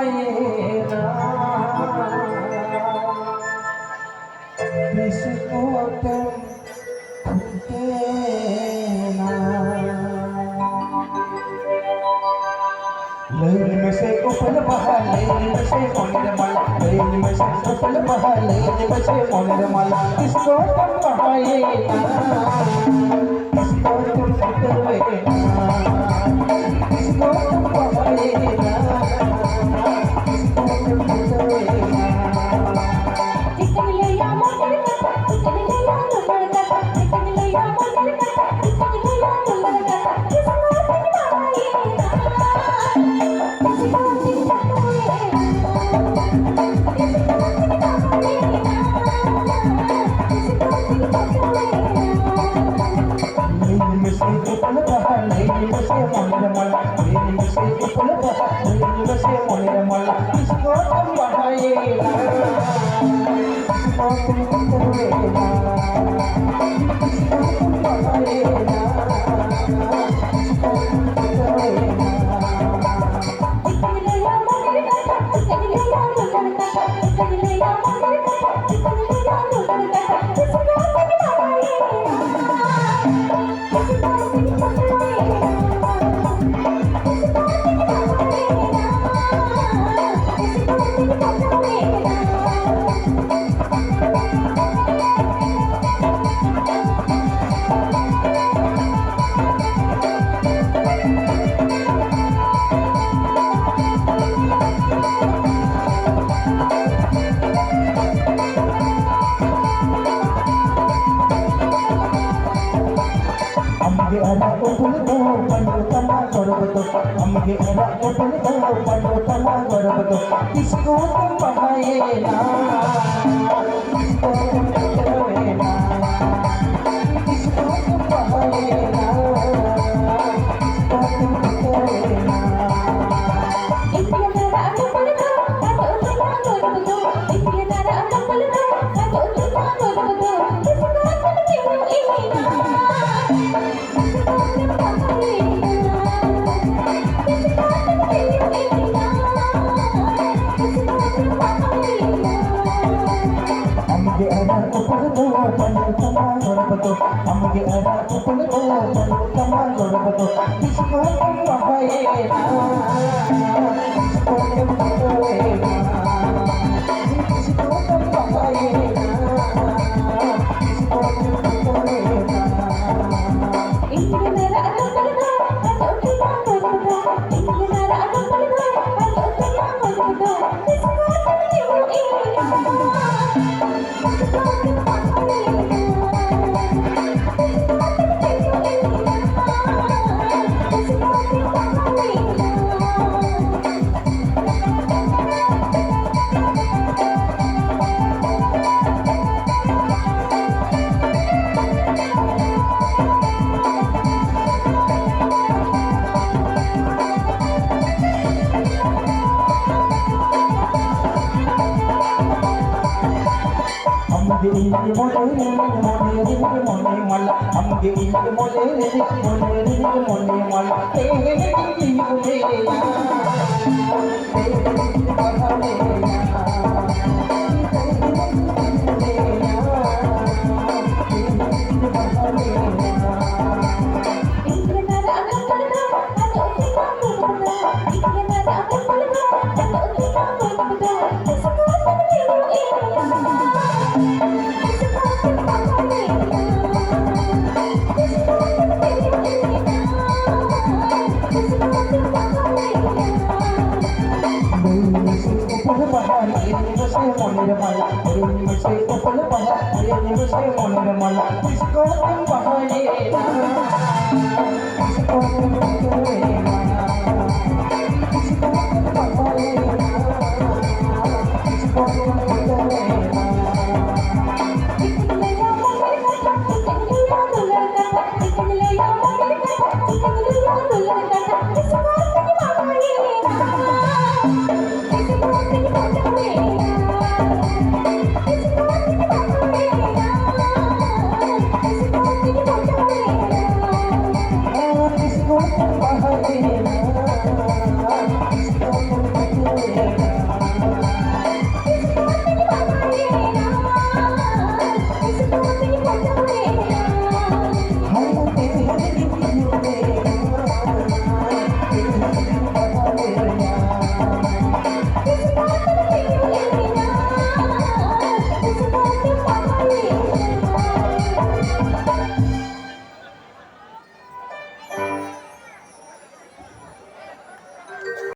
ना किसको तुम देना लैल में से उपल बहा लैल में से मोनेर माला लैल में से उपल बहा लैल में से मोनेर माला किसको तुम बहाए ना किसको तुम देवे ना किसको तुम बहाए ना किसको तुम देवे ना किसको तुम बहाए ना किसको तुम देवे ना किसको तुम बहाए ना किसको तुम देवे हमके अरा उपल दो पंडो तना गर्भ दो किसको तुम बहाए ना किसको तुम देवे ना किसको तुम बहाए ना किसको तुम देवे ना हमके अरा उपल दो पंडो तना गर्भ दो हमके अरा उपल दो पंडो तना गर्भ दो किसको तुम बहाए ना किसको तुम देवे ना किसको तुम बहाए ना किसको तुम देवे ना किसको तुम बहाए ना किसको तुम देवे ना किसको तुम बहाए ना किसको तुम देवे ना किसको तुम बहाए ना